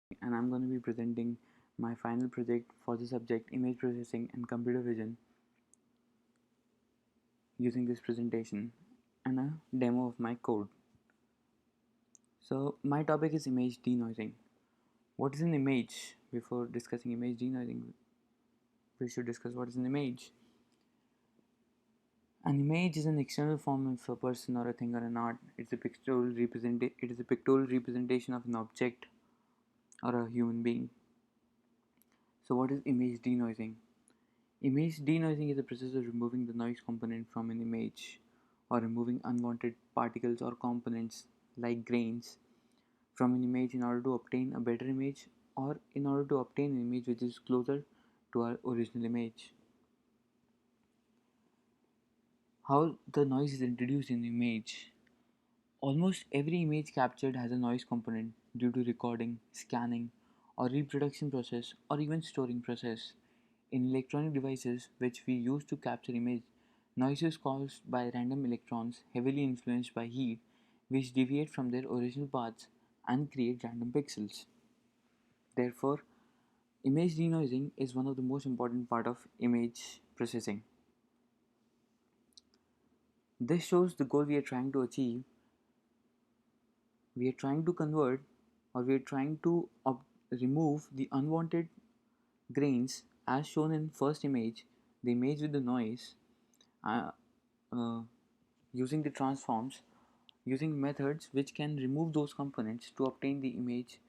and I'm going to be presenting my final project for the subject image processing and computer vision using this presentation and a demo of my code. So my topic is image denoising. What is an image? Before discussing image denoising, we should discuss what is an image. An image is an external form of a person or a thing or an art. It is a pictorial representation of an object or a human being. So what is image denoising? Image denoising is the process of removing the noise component from an image or removing unwanted particles or components like grains from an image in order to obtain a better image or in order to obtain an image which is closer to our original image. How the noise is introduced in the image. Almost every image captured has a noise component due to recording, scanning, or reproduction process or even storing process. In electronic devices which we use to capture image, noise is caused by random electrons heavily influenced by heat which deviate from their original paths and create random pixels. Therefore, image denoising is one of the most important part of image processing. This shows the goal we are trying to achieve. We are trying to convert or we are trying to remove the unwanted grains as shown in first image, the image with the noise, uh, uh, using the transforms, using methods which can remove those components to obtain the image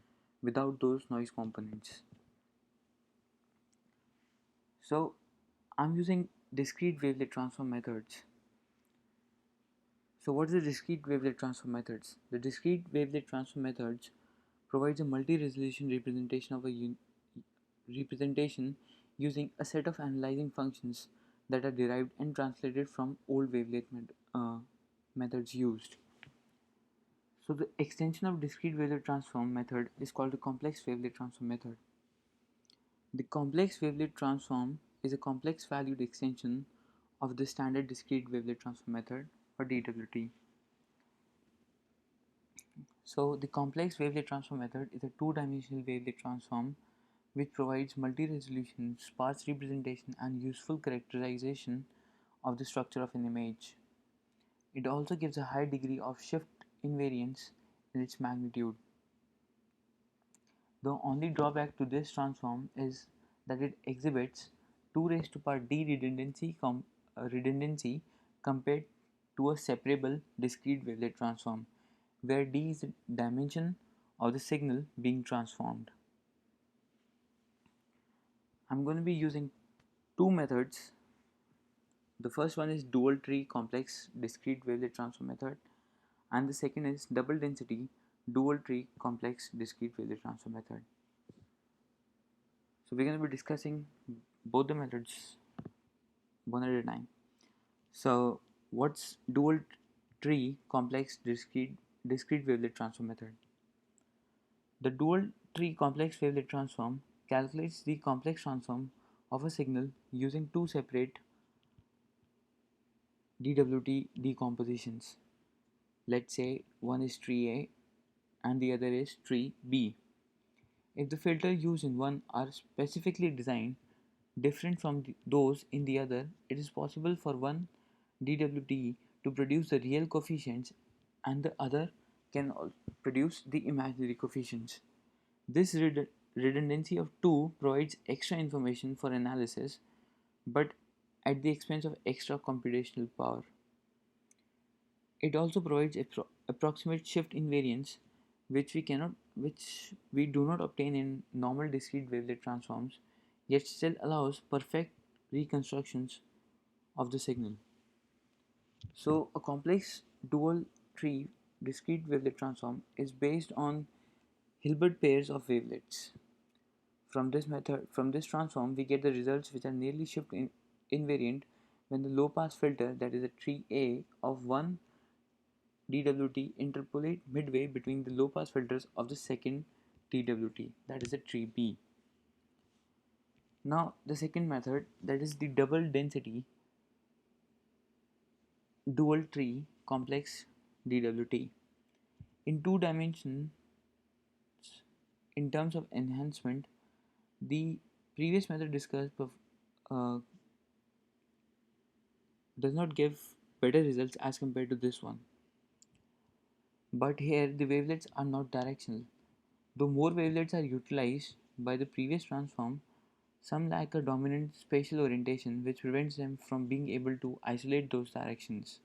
without those noise components. So I'm using discrete wavelet transform methods. So what is the discrete wavelet transform methods? The discrete wavelet transform methods provides a multi-resolution representation of a representation using a set of analyzing functions that are derived and translated from old methods used. So the extension of discrete wavelet transform method is called the complex wavelet transform method. The complex wavelet transform is a complex valued extension of the standard discrete wavelet transform method or DWT. So the complex wavelet transform method is a two-dimensional wavelet transform which provides multi-resolution, sparse representation and useful characterization of the structure of an image. It also gives a high degree of shift invariance in its magnitude. The only drawback to this transform is that it exhibits 2 raised to power d redundancy compared to a separable discrete wavelet transform, where d is the dimension of the signal being transformed. I'm going to be using two methods. The first one is dual tree complex discrete wavelet transform method, and the second is double density dual tree complex discrete wavelet transform method. So we're going to be discussing both the methods one at a time. So what's dual tree complex discrete wavelet transform method? The dual tree complex wavelet transform calculates the complex transform of a signal using two separate DWT decompositions. Let's say one is tree A and the other is tree B. If the filters used in one are specifically designed different from those in the other, it is possible for one DWT to produce the real coefficients and the other can produce the imaginary coefficients. This redundancy of two provides extra information for analysis but at the expense of extra computational power. It also provides approximate shift invariance which we do not obtain in normal discrete wavelet transforms, yet still allows perfect reconstructions of the signal. So a complex dual tree discrete wavelet transform is based on Hilbert pairs of wavelets. From this transform, we get the results which are nearly invariant when the low pass filter, that is a tree A of one DWT, interpolate midway between the low pass filters of the second DWT, that is a tree B. Now the second method, that is the double density dual tree complex DWT. In two dimensions, in terms of enhancement, the previous method discussed uh, does not give better results as compared to this one. But here the wavelets are not directional. Though more wavelets are utilized by the previous transform, some lack a dominant spatial orientation which prevents them from being able to isolate those directions.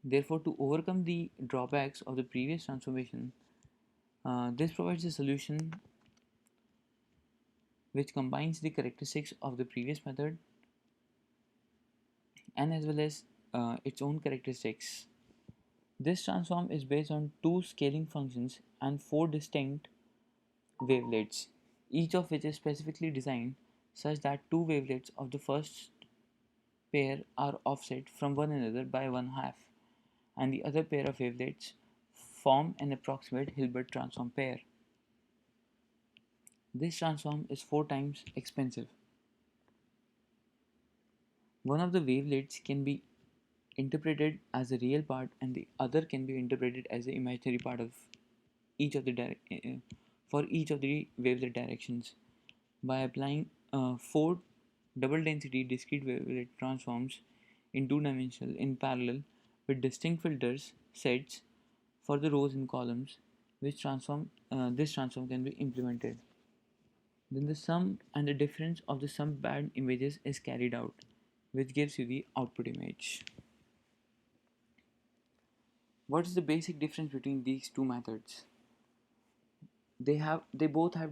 Therefore, to overcome the drawbacks of the previous transformation, this provides a solution which combines the characteristics of the previous method and as well as its own characteristics. This transform is based on two scaling functions and four distinct wavelets, each of which is specifically designed such that two wavelets of the first pair are offset from one another by one half, and the other pair of wavelets form an approximate Hilbert transform pair. This transform is four times expensive. One of the wavelets can be interpreted as a real part and the other can be interpreted as the imaginary part of each of the for each of the wavelet directions by applying four double density discrete wavelet transforms in two dimensional in parallel with distinct filters sets for the rows and columns which transform this transform can be implemented. Then the sum and the difference of the sum band images is carried out, which gives you the output image. What is the basic difference between these two methods? They both have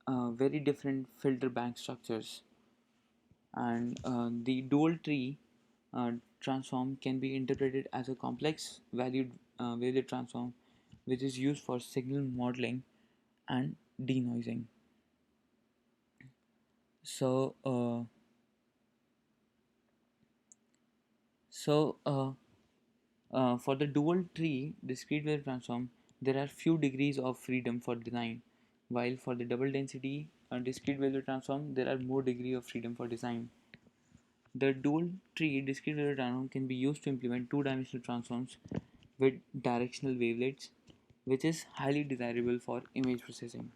very different filter bank structures, and the dual tree transform can be interpreted as a complex valued wavelet transform, which is used for signal modeling and denoising. So, so for the dual tree discrete wave transform, there are few degrees of freedom for design, while for the double density discrete wave transform, there are more degree of freedom for design. The dual tree discrete wave transform can be used to implement two-dimensional transforms with directional wavelets, which is highly desirable for image processing.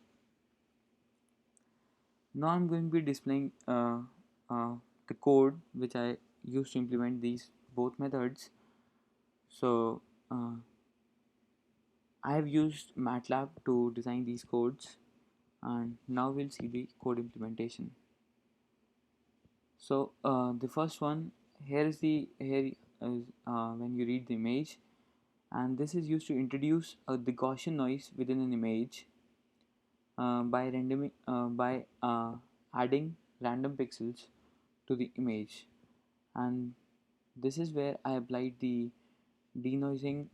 Now I'm going to be displaying uh, the code which I used to implement these both methods. So I have used MATLAB to design these codes, and now we'll see the code implementation. So the first one here is when you read the image, and this is used to introduce the Gaussian noise within an image by adding random pixels to the image, and this is where I applied the denoising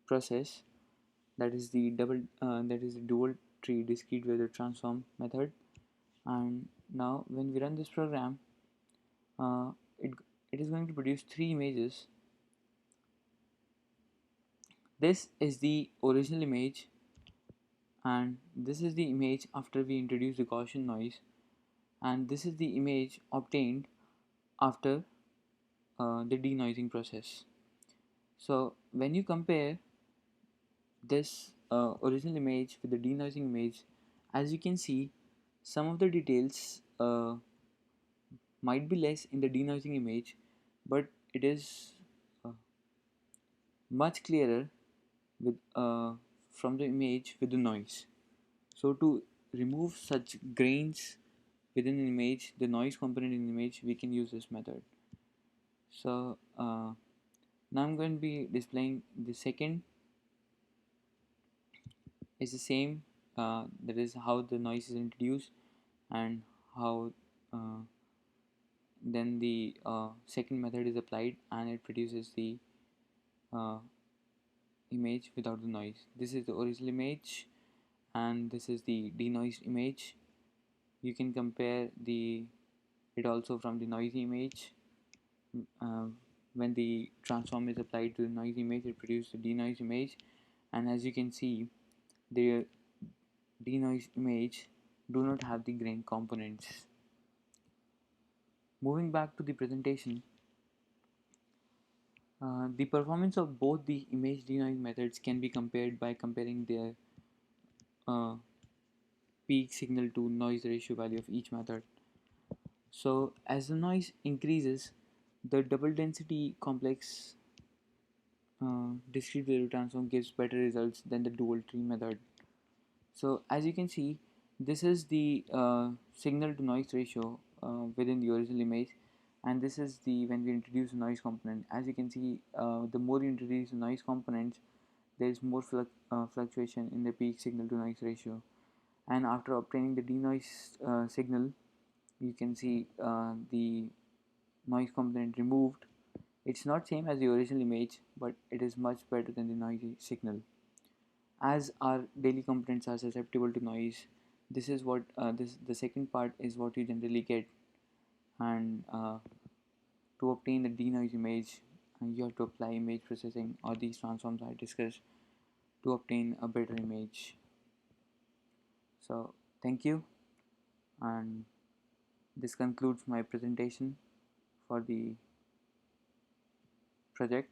process, that is the dual tree discrete weather transform method. And now when we run this program, uh, it it is going to produce three images. This is the original image, and this is the image after we introduce the Gaussian noise, and this is the image obtained after the denoising process. So when you compare this original image with the denoising image, as you can see, some of the details might be less in the denoising image, but it is uh, much clearer with from the image with the noise. So to remove such grains within an image, the noise component in the image, we can use this method. So now I'm going to be displaying the second is the same, that is how the noise is introduced and how uh, then the second method is applied and it produces the uh, image without the noise. This is the original image and this is the denoised image. You can compare it also from the noisy image. uh, when the transform is applied to the noisy image, it produces the denoised image, and as you can see, the denoised image do not have the grain components. Moving back to the presentation, The performance of both the image denoising methods can be compared by comparing their uh, peak signal to noise ratio value of each method. So, as the noise increases, the double density complex discrete value transform gives better results than the dual tree method. So, as you can see, this is the signal to noise ratio within the original image, and this is the when we introduce a noise component. As you can see, the more you introduce noise components, there is more fluctuation in the peak signal to noise ratio. And after obtaining the denoise signal, you can see the noise component removed. It's not same as the original image, but it is much better than the noisy signal. As our daily components are susceptible to noise, this is what this the second part is what you generally get. And to obtain the denoise image, you have to apply image processing or these transforms I discussed to obtain a better image. So thank you, and this concludes my presentation for the project.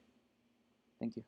Thank you.